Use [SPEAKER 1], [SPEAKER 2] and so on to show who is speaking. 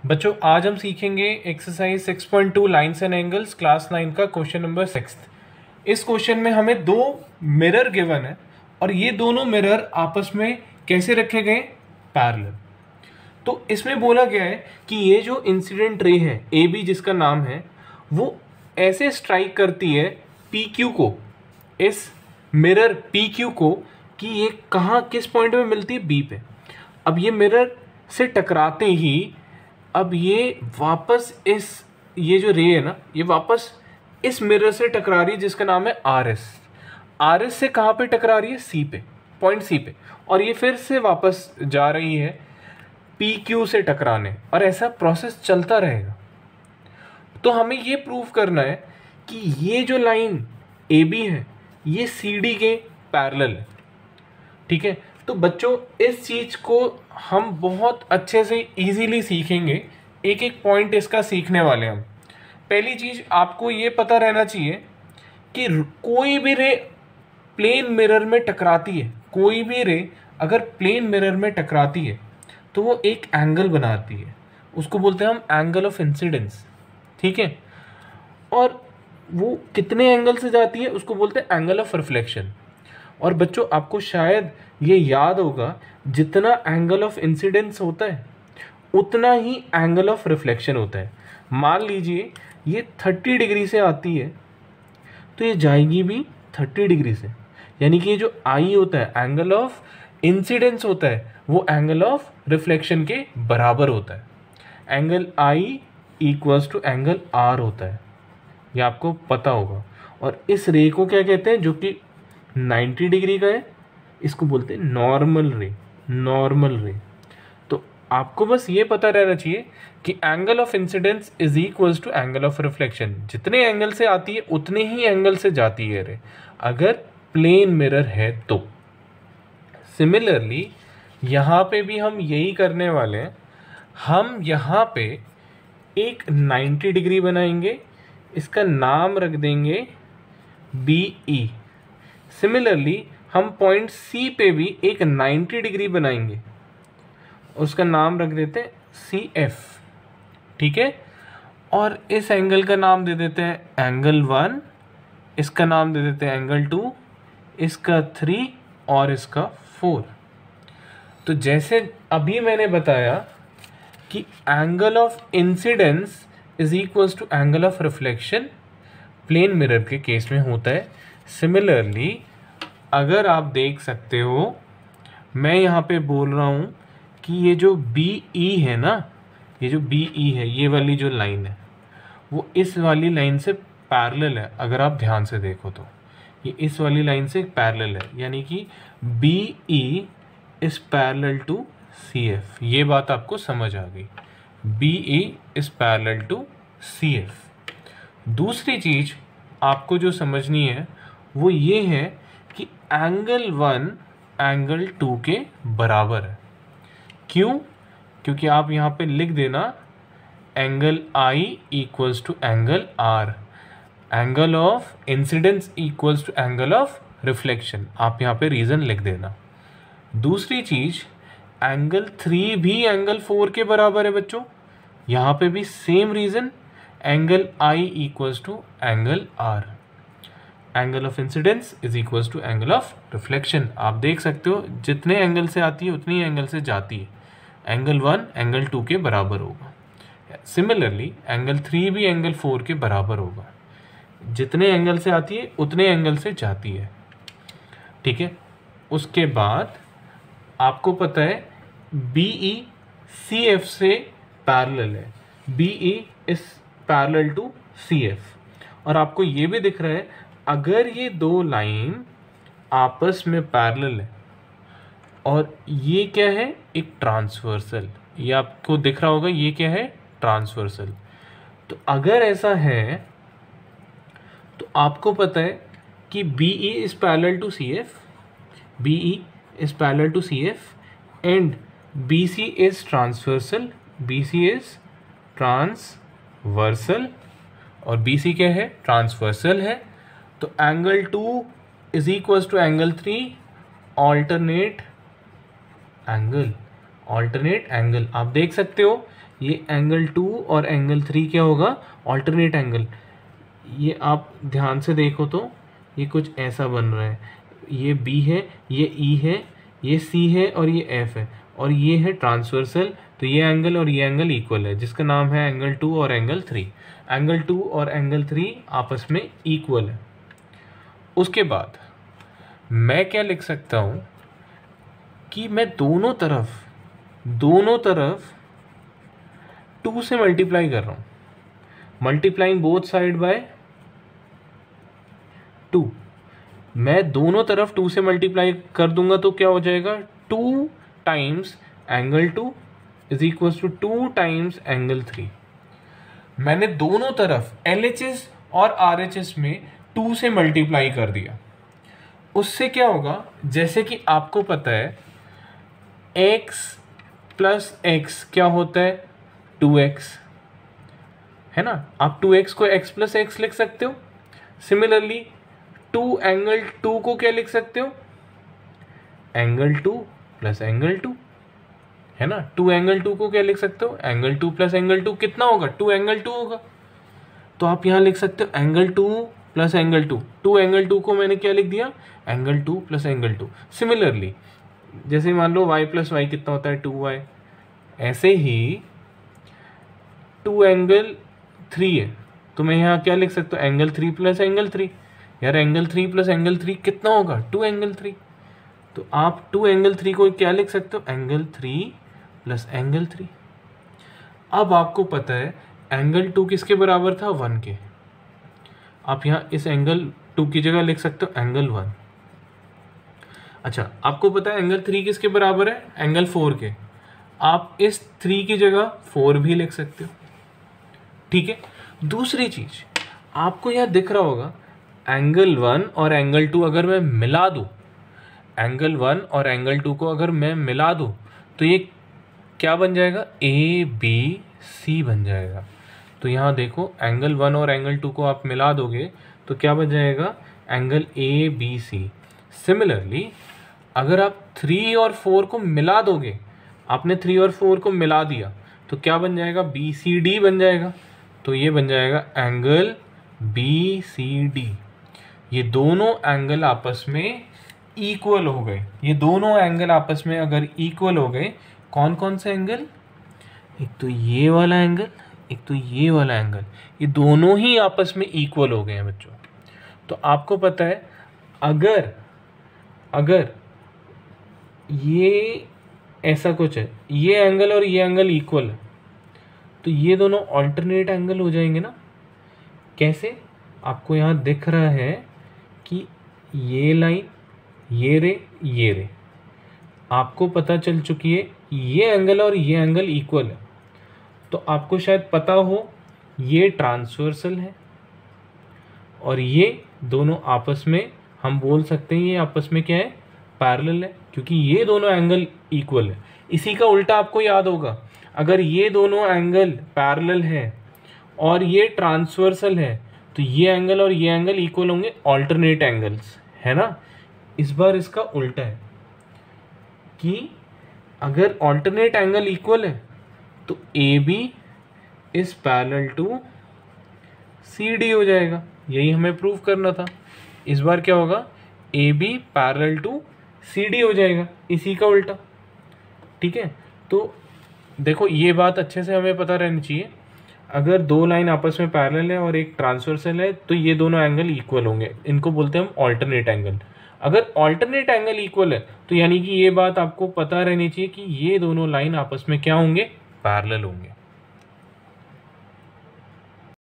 [SPEAKER 1] बच्चों आज हम सीखेंगे exercise 6.2 lines and angles class 9 का क्वेश्चन नंबर 6। इस क्वेश्चन में हमें दो मिरर गिवन है और ये दोनों मिरर आपस में कैसे रखे गए, पैरेलल। तो इसमें बोला गया है कि ये जो इंसिडेंट रे है ए बी जिसका नाम है वो ऐसे स्ट्राइक करती है पी क्यू को, इस मिरर पी क्यू को, कि ये कहाँ किस पॉइंट में मिलती है, बी पे। अब ये मिरर से टकराते ही अब ये वापस ये जो रे है ना, ये वापस इस मिरर से टकरा रही है जिसका नाम है आर एस से कहाँ पे टकरा रही है, सी पे, पॉइंट सी पे, और ये फिर से वापस जा रही है पी क्यू से टकराने, और ऐसा प्रोसेस चलता रहेगा। तो हमें ये प्रूव करना है कि ये जो लाइन ए बी है ये सी डी के पैरेलल है। ठीक है, तो बच्चों इस चीज़ को हम बहुत अच्छे से इजीली सीखेंगे, एक एक पॉइंट इसका सीखने वाले हम। पहली चीज़ आपको ये पता रहना चाहिए कि कोई भी रे प्लेन मिरर में टकराती है, कोई भी रे अगर प्लेन मिरर में टकराती है तो वो एक एंगल बनाती है, उसको बोलते हैं हम एंगल ऑफ इंसिडेंस। ठीक है, और वो कितने एंगल से जाती है उसको बोलते हैं एंगल ऑफ रिफ्लेक्शन। और बच्चों आपको शायद ये याद होगा, जितना एंगल ऑफ इंसिडेंस होता है उतना ही एंगल ऑफ रिफ्लेक्शन होता है। मान लीजिए ये 30 डिग्री से आती है तो ये जाएगी भी 30 डिग्री से, यानी कि ये जो आई होता है एंगल ऑफ इंसिडेंस होता है वो एंगल ऑफ रिफ्लेक्शन के बराबर होता है। Angle I equals to angle R होता है, ये आपको पता होगा। और इस रे को क्या कहते हैं, जो कि 90 डिग्री का है, इसको बोलते हैं नॉर्मल रे, नॉर्मल रे। तो आपको बस ये पता रहना चाहिए कि angle of incidence is equals to angle of reflection. जितने एंगल से आती है उतने ही एंगल से जाती है रे, अगर प्लेन मिरर है तो। सिमिलरली यहाँ पे भी हम यही करने वाले हैं। हम यहाँ पे एक 90 डिग्री बनाएंगे, इसका नाम रख देंगे बी ई। सिमिलरली हम पॉइंट सी पे भी एक 90 डिग्री बनाएंगे, उसका नाम रख देते हैं सी एफ। ठीक है, और इस एंगल का नाम दे देते हैं एंगल 1, इसका नाम दे देते हैं एंगल 2, इसका 3 और इसका 4। तो जैसे अभी मैंने बताया कि angle of incidence is equals to angle of reflection plane mirror के केस में होता है। सिमिलरली अगर आप देख सकते हो, मैं यहाँ पे बोल रहा हूँ कि ये जो बी ई है ना, ये जो बी ई है, ये वाली जो लाइन है वो इस वाली लाइन से पैरेलल है। अगर आप ध्यान से देखो तो ये इस वाली लाइन से पैरेलल है, यानी कि B E is parallel to C F. ये बात आपको समझ आ गई, B E is parallel to C F. दूसरी चीज़ आपको जो समझनी है वो ये है कि एंगल 1 एंगल 2 के बराबर है। क्यों? क्योंकि आप यहाँ पे लिख देना angle I equals to angle R, angle of incidence equals to angle of reflection. आप यहाँ पे रीज़न लिख देना। दूसरी चीज़, एंगल 3 भी एंगल 4 के बराबर है बच्चों। यहाँ पे भी same reason, angle I equals to angle R, angle of incidence is equals to angle of reflection. आप देख सकते हो जितने एंगल से आती है उतनी एंगल से जाती है, एंगल 1 एंगल 2 के बराबर होगा। सिमिलरली एंगल 3 भी एंगल 4 के बराबर होगा, जितने एंगल से आती है उतने एंगल से जाती है। ठीक है, उसके बाद आपको पता है बी ई सी एफ से पैरेलल है, B E is parallel to C F. और आपको ये भी दिख रहा है, अगर ये दो लाइन आपस में पैरेलल है और ये क्या है, एक ट्रांसवर्सल, ये आपको दिख रहा होगा, ये क्या है, ट्रांसवर्सल। तो अगर ऐसा है तो आपको पता है कि B E is parallel to C F, B E is parallel to C F and B C is transversal, B C is transversal और बी सी क्या है, ट्रांसवर्सल है। तो angle 2 is equals to angle 3, alternate angle, alternate angle. आप देख सकते हो ये एंगल 2 और एंगल 3 क्या होगा, ऑल्टरनेट एंगल। ये आप ध्यान से देखो तो ये कुछ ऐसा बन रहा है, ये B है, ये E है, ये C है और ये F है, और ये है ट्रांसवर्सल। तो ये एंगल और ये एंगल इक्वल है, जिसका नाम है एंगल 2 और एंगल 3। एंगल 2 और एंगल 3 आपस में इक्वल है। उसके बाद मैं क्या लिख सकता हूँ कि मैं दोनों तरफ 2 से मल्टीप्लाई कर रहा हूँ, मल्टीप्लाइंग बोथ साइड बाय 2। मैं दोनों तरफ 2 से मल्टीप्लाई कर दूंगा तो क्या हो जाएगा, 2 times angle 2 is equal to 2 times angle 3। मैंने दोनों तरफ LHS और RHS में 2 से मल्टीप्लाई कर दिया। उससे क्या होगा, जैसे कि आपको पता है x प्लस x क्या होता है, 2x, है ना। आप 2x को x प्लस x लिख सकते हो। सिमिलरली 2 एंगल 2 को क्या लिख सकते हो, एंगल 2 प्लस एंगल 2, है ना। 2 एंगल 2 को क्या लिख सकते हो, एंगल 2 प्लस एंगल 2 कितना होगा, 2 एंगल 2 होगा। तो आप यहाँ लिख सकते हो एंगल 2 प्लस एंगल 2। 2 एंगल 2 को मैंने क्या लिख दिया, एंगल 2 प्लस एंगल 2। सिमिलरली जैसे मान लो y प्लस वाई कितना होता है, 2y। ऐसे ही 2 एंगल 3 है, तो मैं यहाँ क्या लिख सकता हूँ, एंगल 3 प्लस एंगल 3। यार एंगल 3 प्लस एंगल 3 कितना होगा, 2 एंगल 3। तो आप 2 एंगल 3 को क्या लिख सकते हो, एंगल 3 प्लस एंगल 3। अब आपको पता है एंगल 2 किसके बराबर था, 1 के। आप यहाँ इस एंगल 2 की जगह लिख सकते हो एंगल 1। अच्छा, आपको पता है एंगल 3 किसके बराबर है, एंगल 4 के। आप इस 3 की जगह 4 भी लिख सकते हो, ठीक है। दूसरी चीज आपको यहाँ दिख रहा होगा, एंगल 1 और एंगल 2 अगर मैं मिला दूँ, एंगल 1 और एंगल 2 को अगर मैं मिला दूँ तो ये क्या बन जाएगा, ABC बन जाएगा। तो यहाँ देखो एंगल 1 और एंगल 2 को आप मिला दोगे तो क्या बन जाएगा, एंगल ABC। सिमिलरली अगर आप 3 और 4 को मिला दोगे, आपने 3 और 4 को मिला दिया तो क्या बन जाएगा, BCD बन जाएगा। तो ये बन जाएगा एंगल BCD। ये दोनों एंगल आपस में इक्वल हो गए। ये दोनों एंगल आपस में अगर इक्वल हो गए, कौन कौन से एंगल, एक तो ये वाला एंगल, एक तो ये वाला एंगल, ये दोनों ही आपस में इक्वल हो गए हैं बच्चों। तो आपको पता है अगर ये ऐसा कुछ है, ये एंगल और ये एंगल इक्वल है, तो ये दोनों ऑल्टरनेट एंगल हो जाएंगे ना। कैसे, आपको यहाँ दिख रहा है कि ये लाइन, ये रे आपको पता चल चुकी है ये एंगल और ये एंगल इक्वल है। तो आपको शायद पता हो ये ट्रांसवर्सल है और ये दोनों आपस में, हम बोल सकते हैं ये आपस में क्या है, पैरेलल है, क्योंकि ये दोनों एंगल इक्वल है। इसी का उल्टा आपको याद होगा, अगर ये दोनों एंगल पैरेलल है और ये ट्रांसवर्सल है तो ये एंगल और ये एंगल इक्वल होंगे, ऑल्टरनेट एंगल्स, है ना। इस बार इसका उल्टा है कि अगर ऑल्टरनेट एंगल इक्वल है तो AB is parallel to CD हो जाएगा। यही हमें प्रूव करना था। इस बार क्या होगा, AB पैरेलल टू CD हो जाएगा, इसी का उल्टा, ठीक है। तो देखो ये बात अच्छे से हमें पता रहनी चाहिए, अगर दो लाइन आपस में पैरेलल है और एक ट्रांसवर्सल है तो ये दोनों एंगल इक्वल होंगे, इनको बोलते हैं हम ऑल्टरनेट एंगल। अगर ऑल्टरनेट एंगल इक्वल है तो यानी कि ये बात आपको पता रहनी चाहिए कि ये दोनों लाइन आपस में क्या होंगे, पैरेलल होंगे।